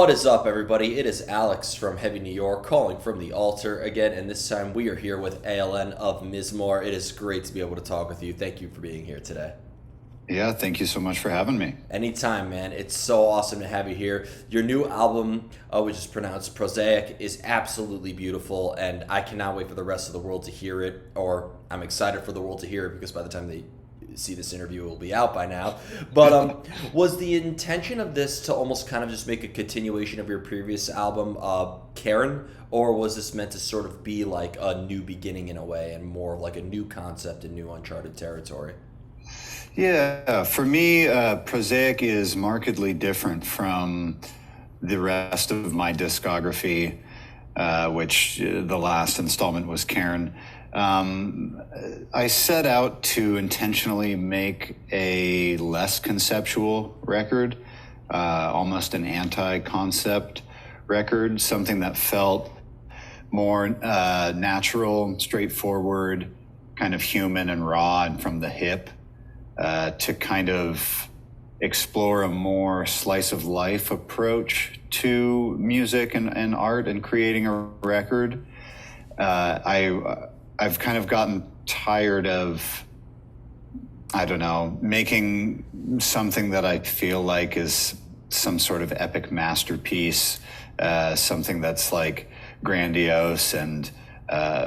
What is up, everybody? It is Alex from Heavy New York calling from the altar again, and this time we are here with A.L.N. of Mizmor. It is great to be able to talk with you. Thank you for being here today. Yeah, thank you so much for having me. Anytime, man. It's so awesome to have you here. Your new album, which is pronounced Prosaic, is absolutely beautiful, and I cannot wait for the rest of the world to hear it, or I'm excited for the world to hear it because by the time they see this interview, it will be out by now. But was the intention of this to almost kind of just make a continuation of your previous album, Karen, or was this meant to sort of be like a new beginning in a way and more of like a new concept and new uncharted territory? Yeah, for me, Prosaic is markedly different from the rest of my discography, which the last installment was Karen. I set out to intentionally make a less conceptual record, almost an anti-concept record, something that felt more natural, straightforward, kind of human and raw and from the hip, to kind of explore a more slice of life approach to music and art and creating a record. I've kind of gotten tired of, I don't know, making something that I feel like is some sort of epic masterpiece, something that's like grandiose and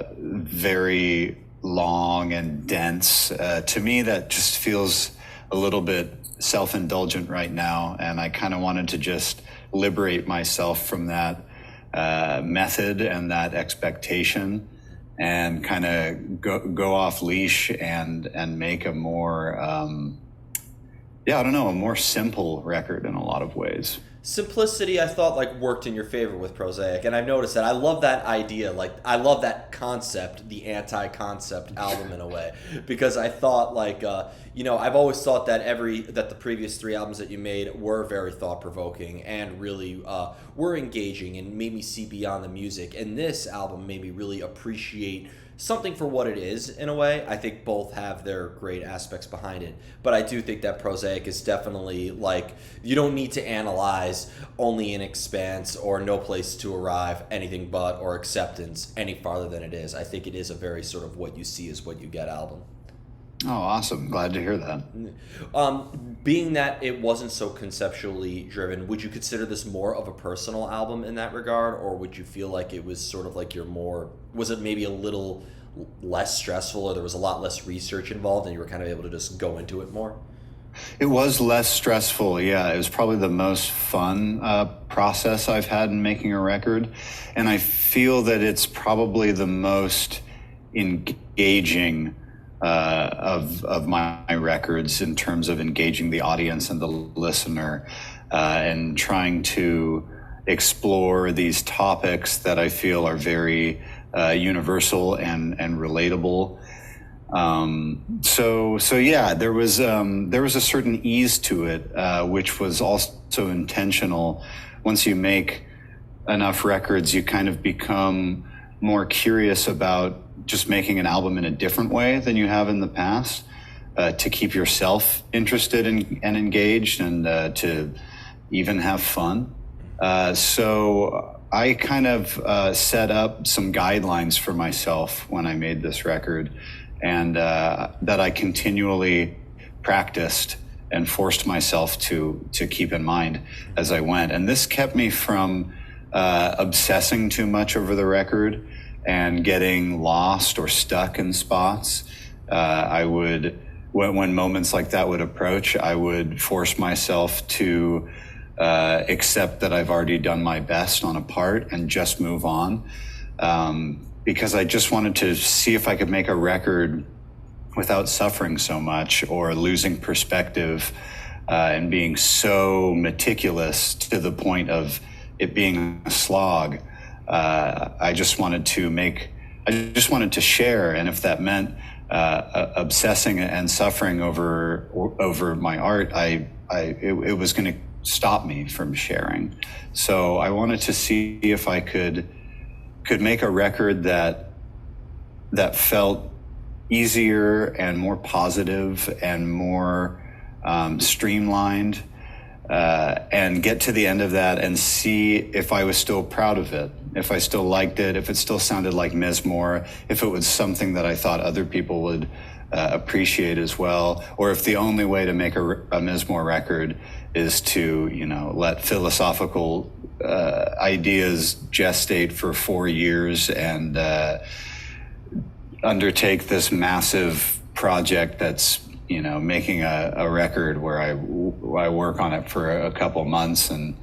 very long and dense. To me, that just feels a little bit self-indulgent right now, and I kind of wanted to just liberate myself from that method and that expectation, and kind of go off leash and make a more I don't know, a more simple record in a lot of ways. Simplicity, I thought, like, worked in your favor with Prosaic, and I've noticed that. I love that idea. Like, I love that concept, the anti-concept album in a way, because I thought, like, I've always thought that the previous three albums that you made were very thought-provoking and really were engaging and made me see beyond the music. And this album made me really appreciate something for what it is in a way. I think both have their great aspects behind it, but I do think that Prosaic is definitely like, you don't need to analyze Only in Expanse or No Place to Arrive, Anything But, or Acceptance any farther than it is. I think it is a very sort of what you see is what you get album. Oh, awesome. Glad to hear that. Being that it wasn't so conceptually driven, would you consider this more of a personal album in that regard, or would you feel like it was sort of like was it maybe a little less stressful, or there was a lot less research involved and you were kind of able to just go into it more? It was less stressful, yeah. It was probably the most fun process I've had in making a record, and I feel that it's probably the most engaging of my records in terms of engaging the audience and the listener, and trying to explore these topics that I feel are very universal and relatable. So yeah, there was a certain ease to it, which was also intentional. Once you make enough records, you kind of become more curious about just making an album in a different way than you have in the past, to keep yourself interested and engaged, and to even have fun. So I kind of set up some guidelines for myself when I made this record, and that I continually practiced and forced myself to keep in mind as I went. And this kept me from obsessing too much over the record and getting lost or stuck in spots. I would, when moments like that would approach, I would force myself to accept that I've already done my best on a part and just move on, because I just wanted to see if I could make a record without suffering so much or losing perspective, and being so meticulous to the point of it being a slog. I just wanted to share, and if that meant obsessing and suffering over my art, it was going to stop me from sharing. So I wanted to see if I could make a record that felt easier and more positive and more streamlined, and get to the end of that and see if I was still proud of it, if I still liked it, if it still sounded like Mizmor, if it was something that I thought other people would appreciate as well, or if the only way to make a Mizmor record is to, let philosophical ideas gestate for 4 years and undertake this massive project that's making a record where I work on it for a couple months and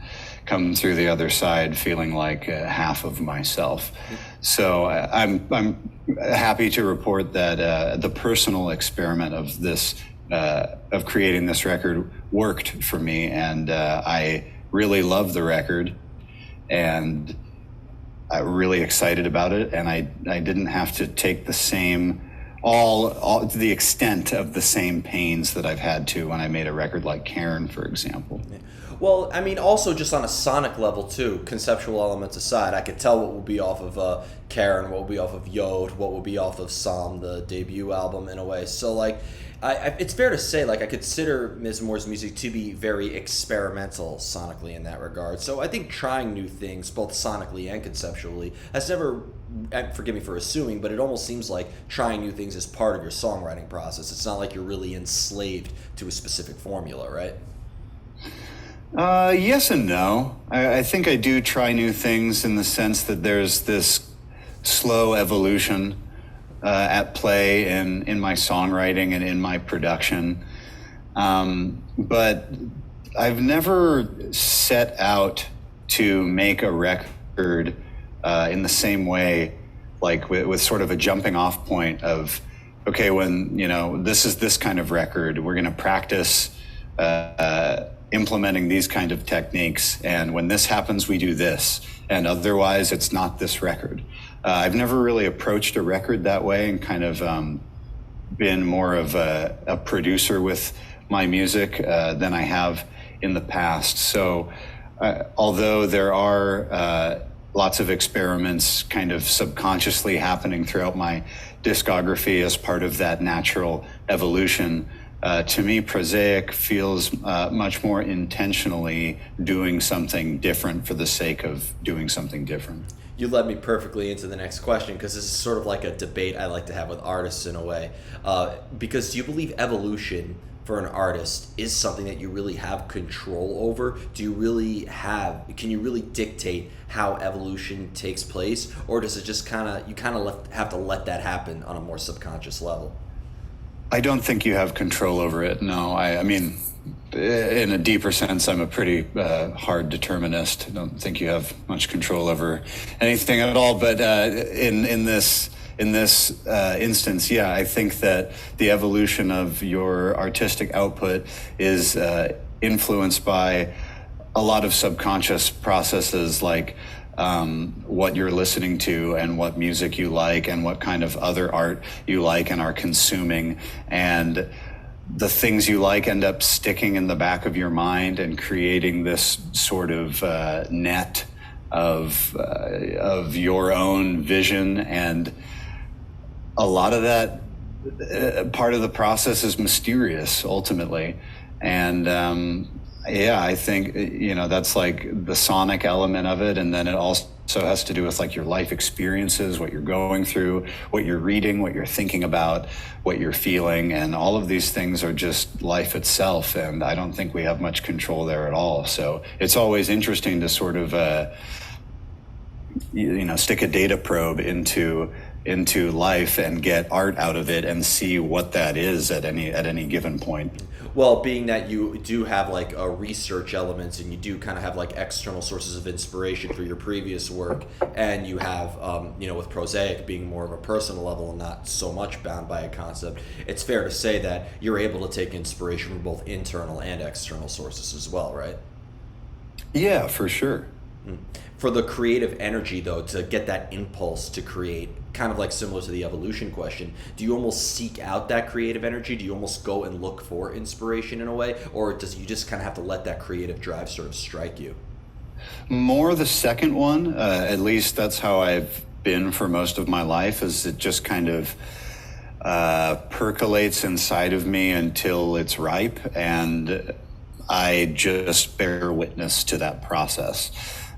come through the other side feeling like half of myself. So I'm happy to report that the personal experiment of this of creating this record worked for me, and I really love the record, and I'm really excited about it, and I didn't have to take the same all to the extent of the same pains that I've had to when I made a record like A.L.N, for example. Well, I mean, also just on a sonic level too, conceptual elements aside, I could tell what will be off of A.L.N, what will be off of Yod, what will be off of Psalm, the debut album, in a way. So, like, it's fair to say, like, I consider Mizmor's music to be very experimental sonically in that regard. So I think trying new things, both sonically and conceptually, has never, and forgive me for assuming, but it almost seems like trying new things is part of your songwriting process. It's not like you're really enslaved to a specific formula, right? Yes and no. I think I do try new things in the sense that there's this slow evolution at play in my songwriting and in my production. But I've never set out to make a record in the same way, like with sort of a jumping off point of, okay, when, this is this kind of record, we're going to practice implementing these kind of techniques, and when this happens, we do this, and otherwise it's not this record. I've never really approached a record that way, and kind of been more of a producer with my music than I have in the past. So although there are lots of experiments kind of subconsciously happening throughout my discography as part of that natural evolution, to me, Prosaic feels much more intentionally doing something different for the sake of doing something different. You led me perfectly into the next question, because this is sort of like a debate I like to have with artists in a way. Because do you believe evolution for an artist is something that you really have control over? Can you really dictate how evolution takes place? Or does it just have to let that happen on a more subconscious level? I don't think you have control over it. No, I mean, in a deeper sense, I'm a pretty hard determinist. I don't think you have much control over anything at all. But in this instance, yeah, I think that the evolution of your artistic output is influenced by a lot of subconscious processes, like what you're listening to and what music you like and what kind of other art you like and are consuming. And the things you like end up sticking in the back of your mind and creating this sort of net of your own vision. And a lot of that part of the process is mysterious ultimately. And yeah, I think, that's like the sonic element of it. And then it also has to do with like your life experiences, what you're going through, what you're reading, what you're thinking about, what you're feeling. And all of these things are just life itself. And I don't think we have much control there at all. So it's always interesting to sort of, stick a data probe into life and get art out of it and see what that is at any given point. Well, being that you do have like a research elements and you do kind of have like external sources of inspiration through your previous work, and you have, with Prosaic being more of a personal level and not so much bound by a concept, it's fair to say that you're able to take inspiration from both internal and external sources as well, right? Yeah, for sure. For the creative energy, though, to get that impulse to create, kind of like similar to the evolution question, do you almost seek out that creative energy? Do you almost go and look for inspiration in a way? Or does you just kind of have to let that creative drive sort of strike you? More the second one. At least that's how I've been for most of my life, is it just kind of percolates inside of me until it's ripe. And I just bear witness to that process.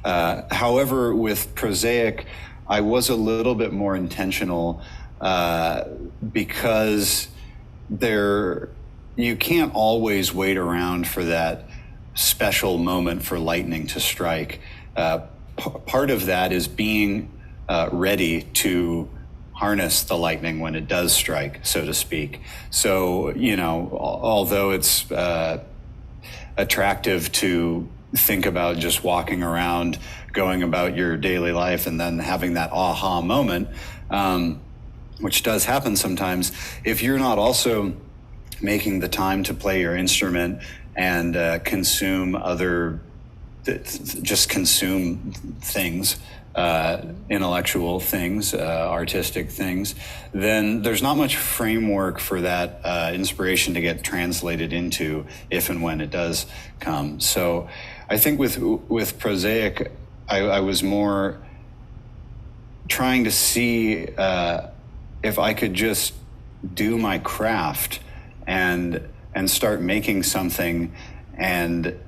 However, with Prosaic, I was a little bit more intentional because you can't always wait around for that special moment for lightning to strike. Part of that is being ready to harness the lightning when it does strike, so to speak. So, although it's attractive to think about just walking around, going about your daily life, and then having that aha moment, which does happen sometimes, if you're not also making the time to play your instrument and consume things, intellectual things, artistic things, then there's not much framework for that inspiration to get translated into if and when it does come. So I think with Prosaic, I was more trying to see if I could just do my craft and start making something and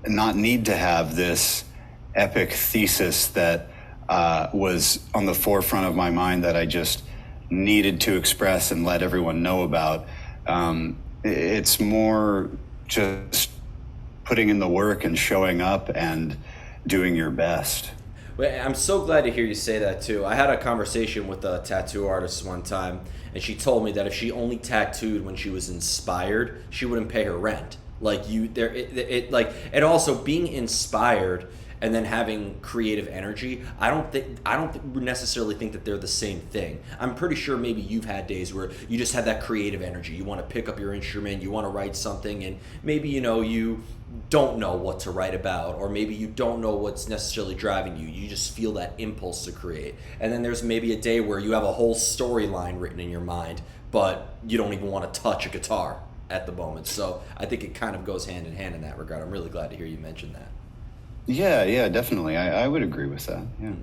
not need to have this epic thesis that was on the forefront of my mind that I just needed to express and let everyone know about. It's more just putting in the work and showing up and doing your best. Well, I'm so glad to hear you say that too. I had a conversation with a tattoo artist one time, and she told me that if she only tattooed when she was inspired, she wouldn't pay her rent. And also being inspired and then having creative energy, I don't necessarily think that they're the same thing. I'm pretty sure maybe you've had days where you just have that creative energy. You want to pick up your instrument, you want to write something, and maybe you don't know what to write about, or maybe you don't know what's necessarily driving you. You just feel that impulse to create. And then there's maybe a day where you have a whole storyline written in your mind, but you don't even want to touch a guitar at the moment. So I think it kind of goes hand in hand in that regard. I'm really glad to hear you mention that. Yeah, definitely. I would agree with that. Yeah.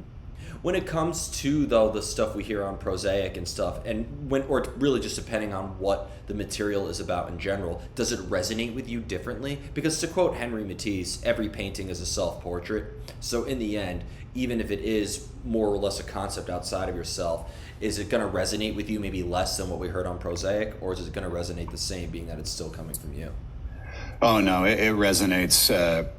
When it comes to, though, the stuff we hear on Prosaic and stuff, or really just depending on what the material is about in general, does it resonate with you differently? Because to quote Henry Matisse, every painting is a self-portrait. So in the end, even if it is more or less a concept outside of yourself, is it going to resonate with you maybe less than what we heard on Prosaic, or is it going to resonate the same, being that it's still coming from you? Oh, no, it resonates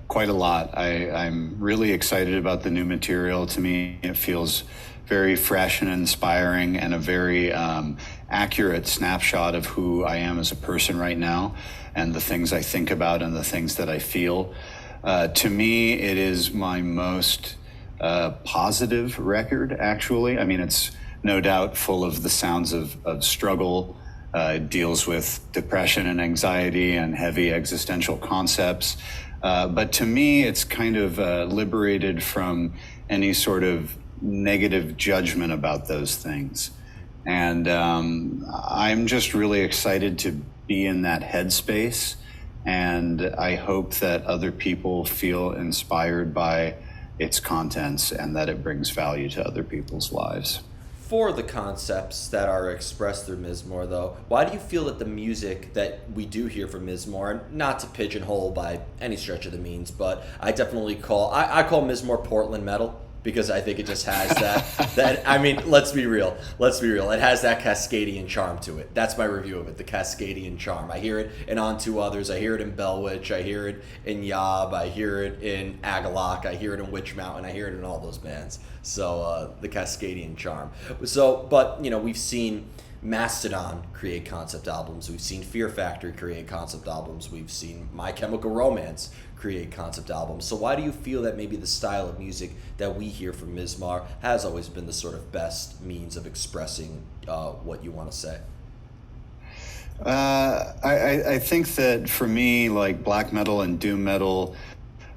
quite a lot. I'm really excited about the new material. To me, it feels very fresh and inspiring, and a very accurate snapshot of who I am as a person right now, and the things I think about and the things that I feel. To me, it is my most positive record, actually. I mean, it's no doubt full of the sounds of struggle. It deals with depression and anxiety and heavy existential concepts. But to me, it's kind of liberated from any sort of negative judgment about those things. And I'm just really excited to be in that headspace. And I hope that other people feel inspired by its contents and that it brings value to other people's lives. For the concepts that are expressed through Mizmor, though, why do you feel that the music that we do hear from Mizmor, not to pigeonhole by any stretch of the means, but I definitely call Mizmor Portland metal, because I think it just has that I mean, let's be real. It has that Cascadian charm to it. That's my review of it, the Cascadian charm. I hear it in On Two Others, I hear it in Bellwitch, I hear it in Yob, I hear it in Agalloch, I hear it in Witch Mountain, I hear it in all those bands. So the Cascadian charm. So, but we've seen Mastodon create concept albums. We've seen Fear Factory create concept albums. We've seen My Chemical Romance create concept albums. So why do you feel that maybe the style of music that we hear from Mizmor has always been the sort of best means of expressing what you want to say? I think that for me, like black metal and doom metal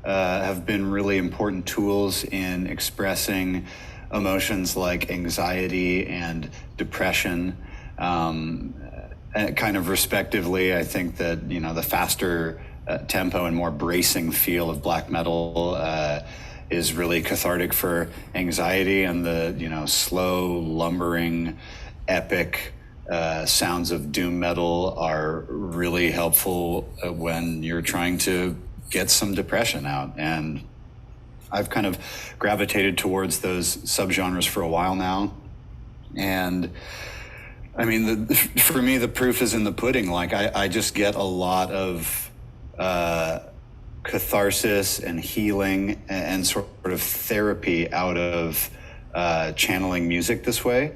have been really important tools in expressing emotions like anxiety and depression, kind of respectively. I think that the faster tempo and more bracing feel of black metal is really cathartic for anxiety, and the slow, lumbering, epic sounds of doom metal are really helpful when you're trying to get some depression out. And I've kind of gravitated towards those subgenres for a while now. And I mean, for me, the proof is in the pudding. Like, I just get a lot of catharsis and healing and sort of therapy out of channeling music this way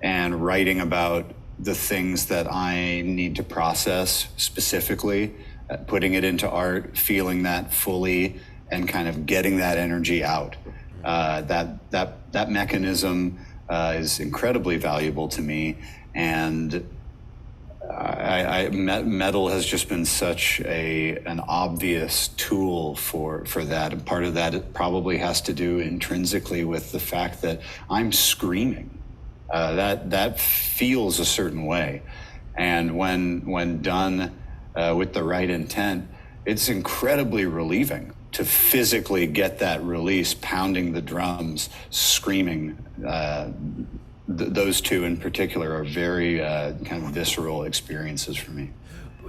and writing about the things that I need to process specifically, putting it into art, feeling that fully, and kind of getting that energy out. That mechanism is incredibly valuable to me, and metal has just been such an obvious tool for that. And part of that it probably has to do intrinsically with the fact that I'm screaming. That feels a certain way, and when done with the right intent, it's incredibly relieving to physically get that release, pounding the drums, screaming. Those two in particular are very kind of visceral experiences for me.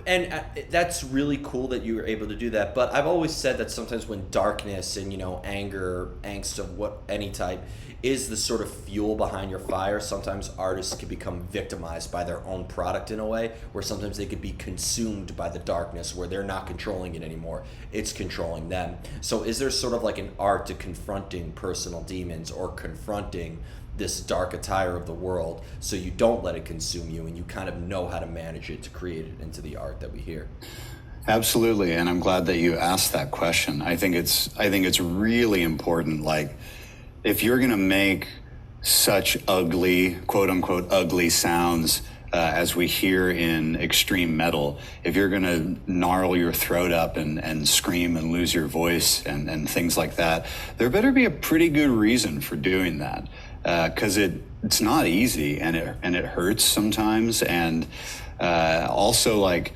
And that's really cool that you were able to do that. But I've always said that sometimes when darkness and, anger, angst of any type is the sort of fuel behind your fire, sometimes artists can become victimized by their own product in a way, where sometimes they could be consumed by the darkness, where they're not controlling it anymore. It's controlling them. So is there sort of like an art to confronting personal demons or confronting this dark attire of the world, so you don't let it consume you and you kind of know how to manage it to create it into the art that we hear? Absolutely, and I'm glad that you asked that question. I think it's really important. Like, if you're going to make such ugly, quote unquote, ugly sounds as we hear in extreme metal, if you're going to gnarl your throat up and scream and lose your voice and things like that, there better be a pretty good reason for doing that. Because it's not easy, and it hurts sometimes, and also, like,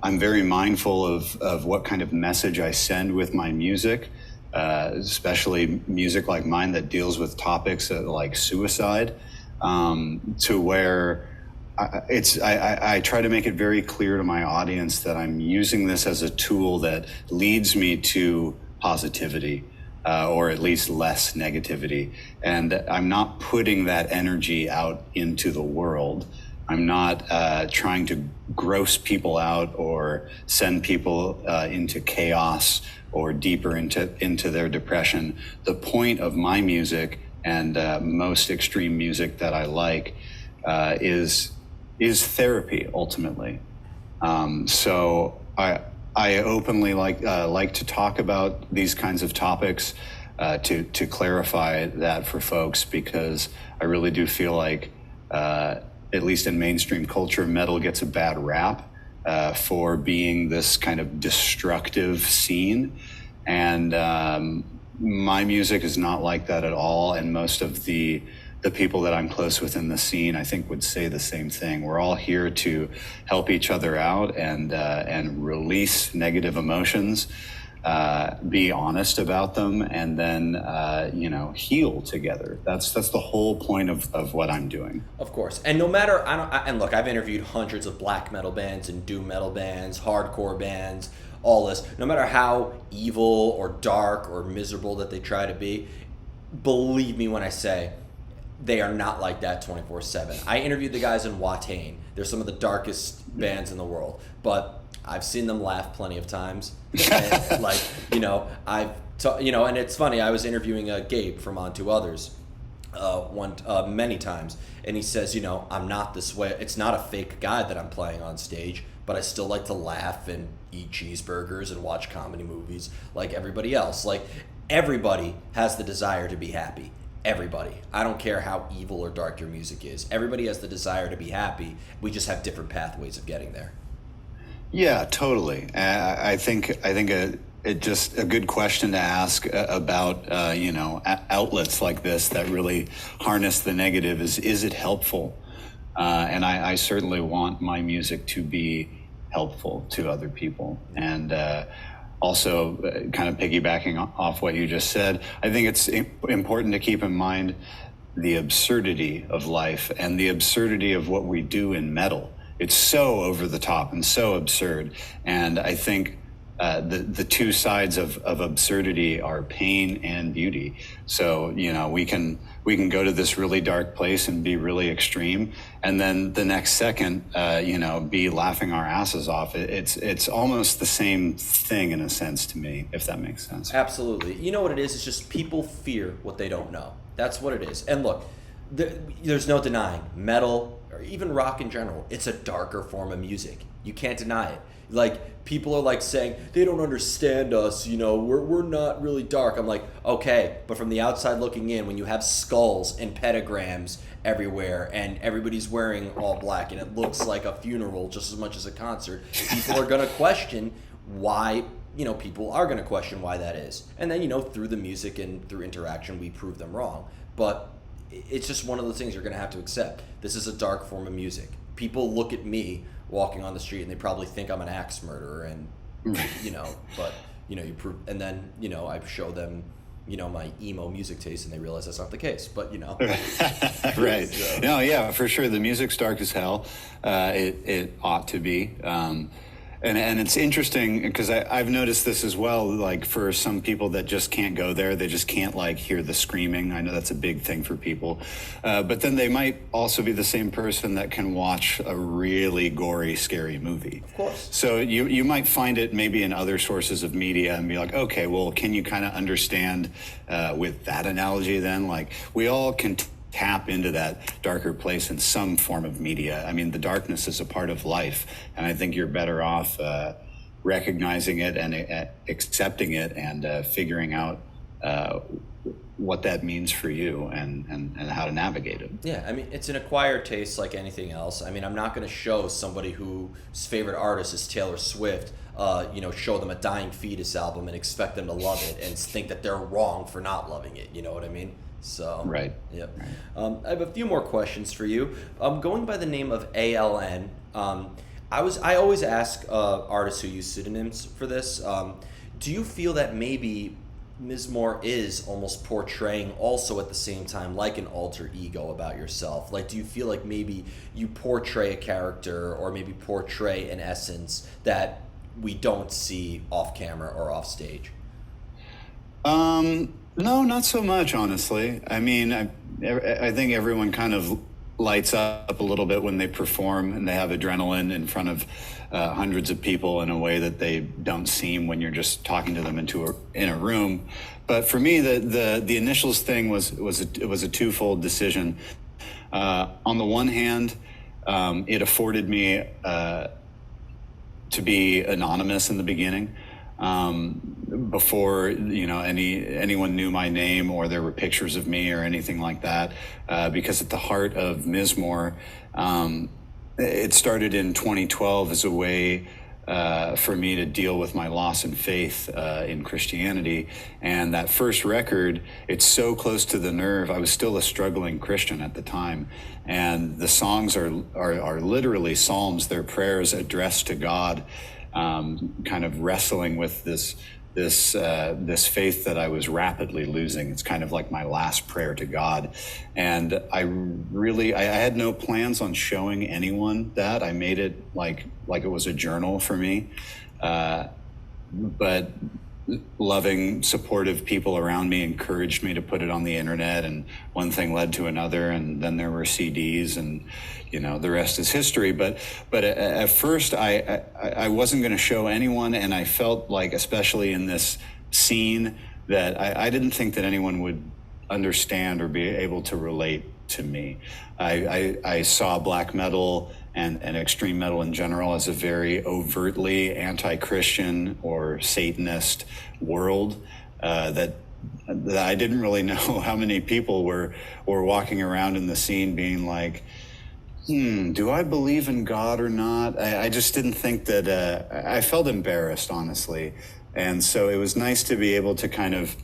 I'm very mindful of what kind of message I send with my music, especially music like mine that deals with topics like suicide, to where I try to make it very clear to my audience that I'm using this as a tool that leads me to positivity. Or at least less negativity. And I'm not putting that energy out into the world. I'm not trying to gross people out or send people into chaos or deeper into their depression. The point of my music and most extreme music that I like is therapy, ultimately. So I openly like to talk about these kinds of topics to clarify that for folks, because I really do feel like, at least in mainstream culture, metal gets a bad rap for being this kind of destructive scene. And my music is not like that at all. And most of the people that I'm close with in the scene, I think, would say the same thing. We're all here to help each other out and release negative emotions, be honest about them, and then heal together. That's the whole point of what I'm doing. Of course. And no matter, and look, I've interviewed hundreds of black metal bands and doom metal bands, hardcore bands, all this. No matter how evil or dark or miserable that they try to be, believe me when I say, they are not like that 24/7. I interviewed the guys in A.L.N. They're some of the darkest bands in the world, but I've seen them laugh plenty of times. And, and it's funny. I was interviewing Gabe from On to Others many times, and he says, I'm not this way. It's not a fake guy that I'm playing on stage, but I still like to laugh and eat cheeseburgers and watch comedy movies like everybody else. Like, everybody has the desire to be happy. Everybody. I don't care how evil or dark your music is. Everybody has the desire to be happy. We just have different pathways of getting there. Yeah, totally. I think it's just a good question to ask about outlets like this that really harness the negative. Is it helpful? And I certainly want my music to be helpful to other people. And also, kind of piggybacking off what you just said, I think it's important to keep in mind the absurdity of life and the absurdity of what we do in metal. It's so over the top and so absurd. And I think the two sides of absurdity are pain and beauty. So, we can go to this really dark place and be really extreme, and then the next second, be laughing our asses off. It's almost the same thing in a sense to me, if that makes sense. Absolutely. You know what it is? It's just people fear what they don't know. That's what it is. And look, there's no denying metal or even rock in general. It's a darker form of music. You can't deny it. Like, people are like saying they don't understand us, we're not really dark. I'm like, okay, but from the outside looking in, when you have skulls and pentagrams everywhere and everybody's wearing all black and it looks like a funeral just as much as a concert, people are going to question why. People are going to question why that is. And then, through the music and through interaction, we prove them wrong. But it's just one of those things you're going to have to accept. This is a dark form of music. People look at me walking on the street and they probably think I'm an axe murderer, and but you prove, and then I show them my emo music taste and they realize that's not the case, but right. So. No, yeah, for sure, the music's dark as hell. It ought to be. And it's interesting because I've noticed this as well, like for some people that just can't go there, they just can't hear the screaming. I know that's a big thing for people. But then they might also be the same person that can watch a really gory, scary movie. Of course. So you might find it maybe in other sources of media and be like, okay, well, can you kind of understand with that analogy then? Like, we all can tap into that darker place in some form of media. I mean, the darkness is a part of life, and I think you're better off recognizing it and accepting it and figuring out what that means for you and how to navigate it. Yeah, I mean, it's an acquired taste like anything else. I mean, I'm not going to show somebody whose favorite artist is Taylor Swift, show them a Dying Fetus album and expect them to love it and think that they're wrong for not loving it. You know what I mean? So right. Yep. Right. I have a few more questions for you. Going by the name of A.L.N. I always ask artists who use pseudonyms for this. Do you feel that maybe Mizmor is almost portraying also at the same time like an alter ego about yourself? Like, do you feel like maybe you portray a character or maybe portray an essence that we don't see off camera or off stage? No, not so much, honestly. I mean, I think everyone kind of lights up a little bit when they perform and they have adrenaline in front of hundreds of people in a way that they don't seem when you're just talking to them in a room. But for me, the initials thing was a twofold decision. On the one hand, it afforded me to be anonymous in the beginning. Before anyone knew my name or there were pictures of me or anything like that, because at the heart of Mizmor, it started in 2012 as a way for me to deal with my loss in faith in Christianity. And that first record, it's so close to the nerve. I was still a struggling Christian at the time, and the songs are literally psalms. They're prayers addressed to God. Kind of wrestling with this faith that I was rapidly losing. It's kind of like my last prayer to God. And I had no plans on showing anyone that. I made it like it was a journal for me. But loving, supportive people around me encouraged me to put it on the internet, and one thing led to another, and then there were CDs, and the rest is history. But at first I wasn't going to show anyone, and I felt like, especially in this scene, that I didn't think that anyone would understand or be able to relate to me. I saw black metal and extreme metal in general as a very overtly anti-Christian or Satanist world that I didn't really know how many people were walking around in the scene being like, do I believe in God or not? I just didn't think that, I felt embarrassed, honestly. And so it was nice to be able to kind of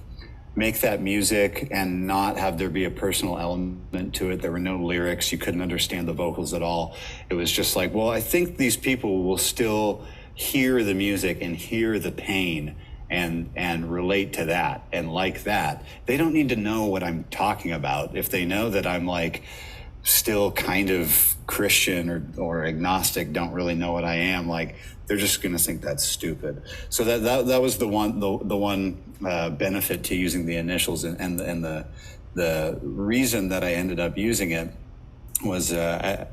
make that music and not have there be a personal element to it. There were no lyrics. You couldn't understand the vocals at all. It was just like, well, I think these people will still hear the music and hear the pain and relate to that and like that. They don't need to know what I'm talking about. If they know that I'm like still kind of Christian or agnostic, don't really know what I am, like they're just going to think that's stupid. So that was the one benefit to using the initials, and the reason that I ended up using it was at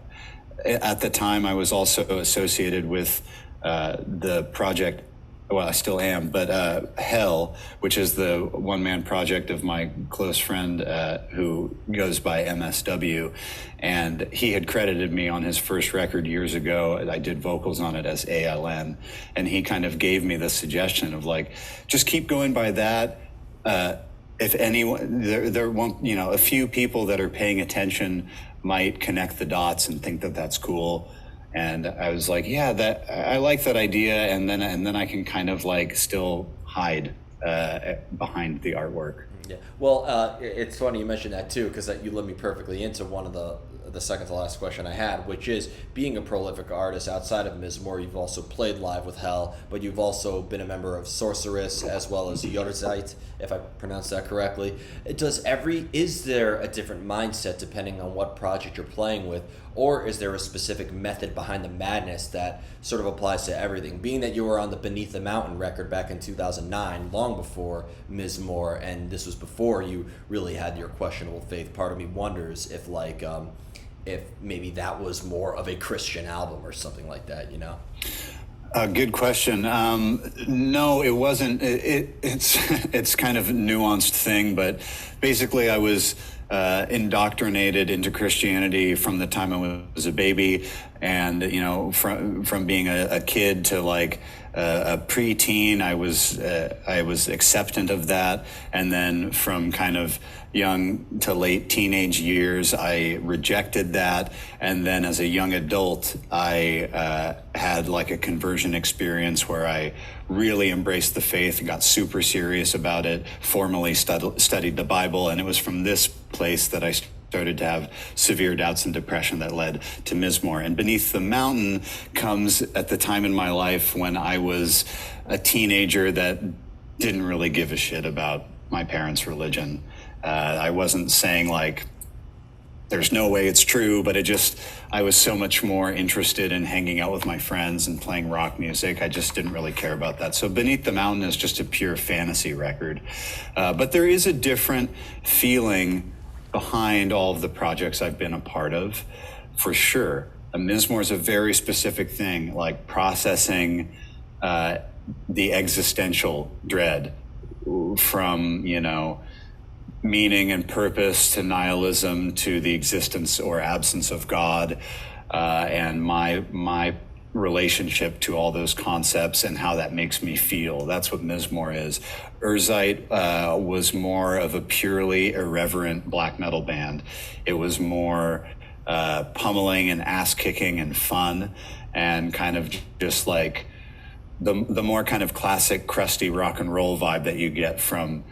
the time I was also associated with the project. Well, I still am, but Hell, which is the one-man project of my close friend who goes by MSW, and he had credited me on his first record years ago. I did vocals on it as A.L.N, and he kind of gave me the suggestion of like, just keep going by that. If anyone, there won't, a few people that are paying attention might connect the dots and think that that's cool. And I was like, yeah, that I like that idea, and then I can kind of like still hide behind the artwork. Yeah. Well, it's funny you mentioned that too, because you led me perfectly into one of the second to last question I had, which is being a prolific artist outside of Mizmor. You've also played live with Hell, but you've also been a member of Sorceress as well as Yorzite, if I pronounced that correctly. Is there a different mindset depending on what project you're playing with, or is there a specific method behind the madness that sort of applies to everything? Being that you were on the Beneath the Mountain record back in 2009, long before Mizmor, and this was before you really had your questionable faith, part of me wonders if maybe that was more of a Christian album or something like that, Good question. No, it wasn't. It's kind of a nuanced thing, but basically I was indoctrinated into Christianity from the time I was a baby, and from being a kid to like a preteen, I was acceptant of that, and then from kind of young to late teenage years, I rejected that, and then as a young adult, I had like a conversion experience where I really embraced the faith and got super serious about it, formally studied the Bible, and it was from this place that I started to have severe doubts and depression that led to Mizmor. And Beneath the Mountain comes at the time in my life when I was a teenager that didn't really give a shit about my parents' religion. I wasn't saying like, there's no way it's true, but I was so much more interested in hanging out with my friends and playing rock music. I just didn't really care about that. So Beneath the Mountain is just a pure fantasy record. But there is a different feeling behind all of the projects I've been a part of, for sure. Mizmor is a very specific thing, like processing the existential dread from, meaning and purpose to nihilism to the existence or absence of God, and my relationship to all those concepts and how that makes me feel. That's what Mizmor is. Yorzite was more of a purely irreverent black metal band. It was more pummeling and ass kicking and fun, and kind of just like the more kind of classic crusty rock and roll vibe that you get from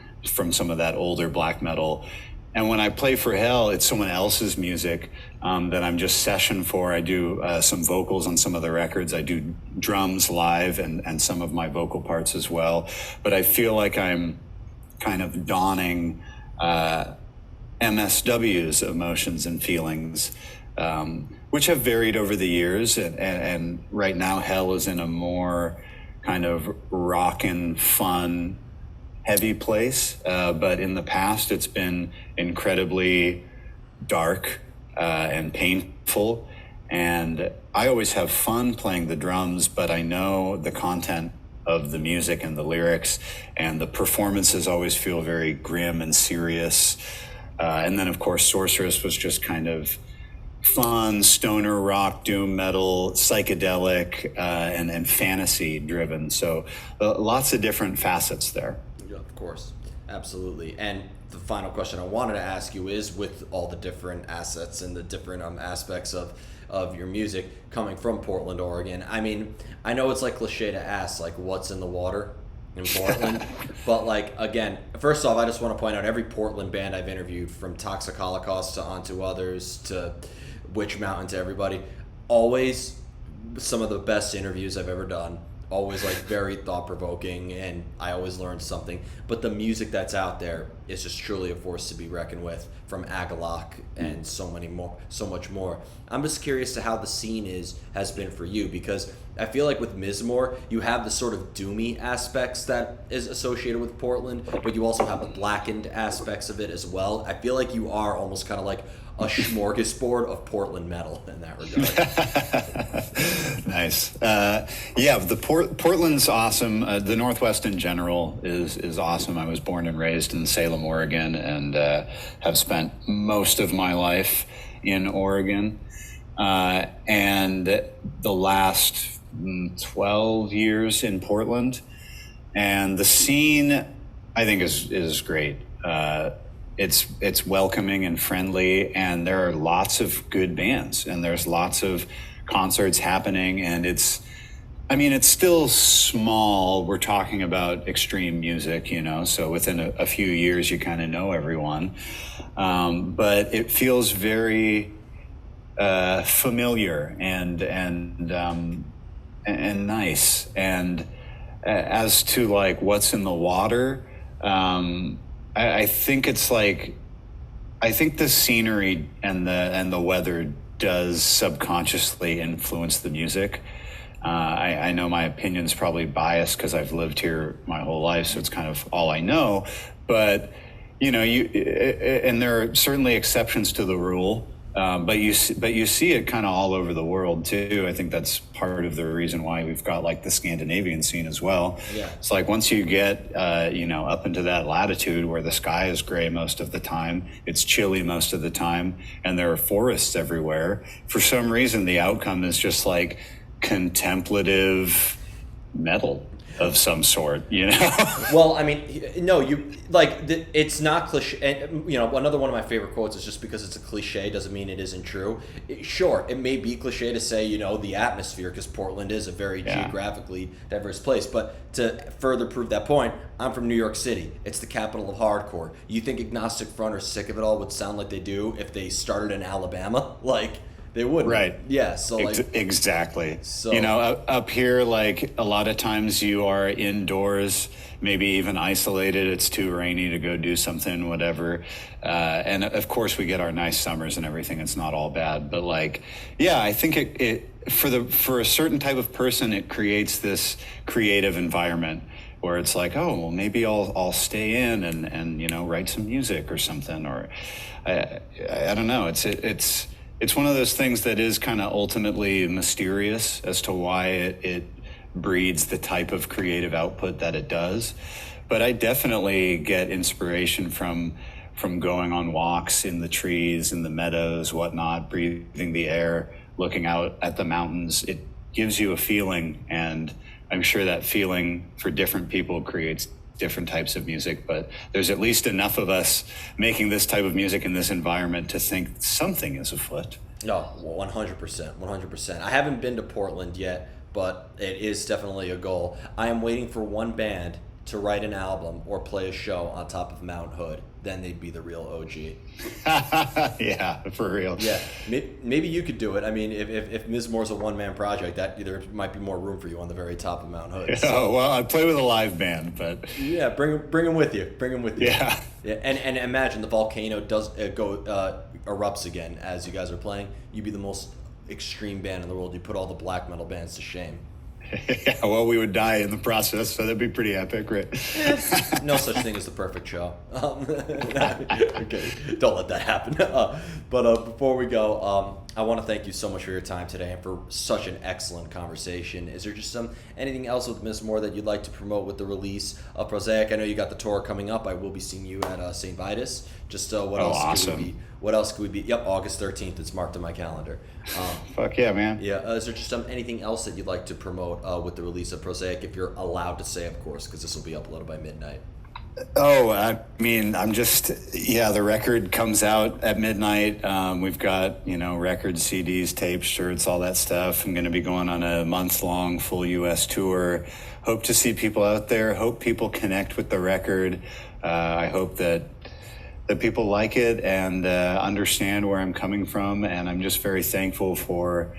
some of that older black metal. And when I play for Hell, it's someone else's music that I'm just session for. I do some vocals on some of the records. I do drums live and some of my vocal parts as well. But I feel like I'm kind of donning MSW's emotions and feelings, which have varied over the years. And right now, Hell is in a more kind of rockin', fun, heavy place, but in the past it's been incredibly dark and painful, and I always have fun playing the drums, but I know the content of the music and the lyrics, and the performances always feel very grim and serious, and then of course Sorceress was just kind of fun, stoner rock, doom metal, psychedelic, and fantasy driven, so lots of different facets there. Of course, absolutely. And the final question I wanted to ask you is, with all the different assets and the different aspects of your music coming from Portland, Oregon, I mean, I know it's like cliche to ask, like, what's in the water in Portland? But, like, again, first off, I just want to point out every Portland band I've interviewed, from Toxic Holocaust to Onto Others to Witch Mountain to everybody, always some of the best interviews I've ever done always like very thought provoking, and I always learn something. But the music that's out there is just truly a force to be reckoned with, from Agalok and so much more. I'm just curious to how the scene has been for you, because I feel like with Mizmor you have the sort of doomy aspects that is associated with Portland, but you also have the blackened aspects of it as well. I feel like you are almost kind of like a smorgasbord of Portland metal in that regard. Nice. Yeah, Portland's awesome. The Northwest in general is awesome. I was born and raised in Salem, Oregon, and have spent most of my life in Oregon. And the last 12 years in Portland. And the scene, I think, is great. It's welcoming and friendly, and there are lots of good bands, and there's lots of concerts happening, and it's still small. We're talking about extreme music, so within a few years you kind of know everyone, but it feels very familiar and nice. And as to like what's in the water, I think it's like, I think the scenery and the weather does subconsciously influence the music. I know my opinion's probably biased because I've lived here my whole life, so it's kind of all I know. But and there are certainly exceptions to the rule. But you see it kind of all over the world too. I think that's part of the reason why we've got like the Scandinavian scene as well. Yeah. It's like once you get up into that latitude where the sky is gray most of the time, it's chilly most of the time, and there are forests everywhere. For some reason, the outcome is just like contemplative metal of some sort, Well, I mean, no, it's not cliche. And, another one of my favorite quotes is, just because it's a cliche doesn't mean it isn't true. Sure, it may be cliche to say, the atmosphere, because Portland is a very geographically diverse place. But to further prove that point, I'm from New York City. It's the capital of hardcore. You think Agnostic Front or Sick of It All would sound like they do if they started in Alabama? They wouldn't. Right. Yeah. So exactly. So up here, like a lot of times you are indoors, maybe even isolated. It's too rainy to go do something, whatever. And of course we get our nice summers and everything. It's not all bad, but I think it for a certain type of person, it creates this creative environment where it's like, oh, well, maybe I'll stay in and write some music or something, or I don't know. It's one of those things that is kind of ultimately mysterious as to why it breeds the type of creative output that it does. But I definitely get inspiration from going on walks in the trees, in the meadows, whatnot, breathing the air, looking out at the mountains. It gives you a feeling, and I'm sure that feeling for different people creates different types of music, but there's at least enough of us making this type of music in this environment to think something is afoot. No, 100%. I haven't been to Portland yet, but it is definitely a goal. I am waiting for one band to write an album or play a show on top of Mount Hood. Then they'd be the real OG. Yeah, for real. Yeah, maybe you could do it. I mean, if Mizmor's a one-man project, there might be more room for you on the very top of Mount Hood. So. Oh, well, I play with a live band, but... Yeah, bring them with you. Yeah. Yeah, and imagine the volcano does erupts again as you guys are playing. You'd be the most extreme band in the world. You put all the black metal bands to shame. Yeah, well, we would die in the process, so that'd be pretty epic, right? No such thing as the perfect show. Okay, don't let that happen. But before we go, I want to thank you so much for your time today and for such an excellent conversation. Is there just anything else with Mizmor that you'd like to promote with the release of Prosaic? I know you got the tour coming up. I will be seeing you at St. Vitus. Just what else awesome. could we be? What else could we be? Yep, August 13th. It's marked on my calendar. Fuck yeah, man. Yeah. Is there just anything else that you'd like to promote with the release of Prosaic, if you're allowed to say, of course, because this will be uploaded by midnight? Oh, I mean, the record comes out at midnight. We've got, records, CDs, tapes, shirts, all that stuff. I'm going to be going on a month-long full U.S. tour. Hope to see people out there. Hope people connect with the record. I hope that people like it and understand where I'm coming from. And I'm just very thankful for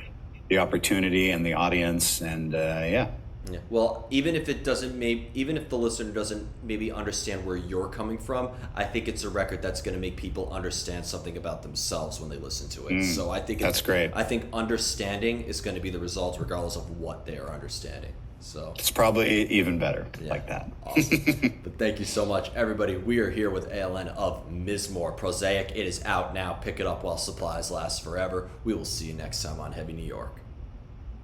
the opportunity and the audience. And Yeah. Well, even if it doesn't, even if the listener doesn't maybe understand where you're coming from, I think it's a record that's going to make people understand something about themselves when they listen to it. So I think That's great. I think understanding is going to be the result, regardless of what they are understanding. So It's probably even better like that. Awesome. But thank you so much, everybody. We are here with A.L.N. of Mizmor. Prosaic. It is out now. Pick it up while supplies last forever. We will see you next time on Heavy New York.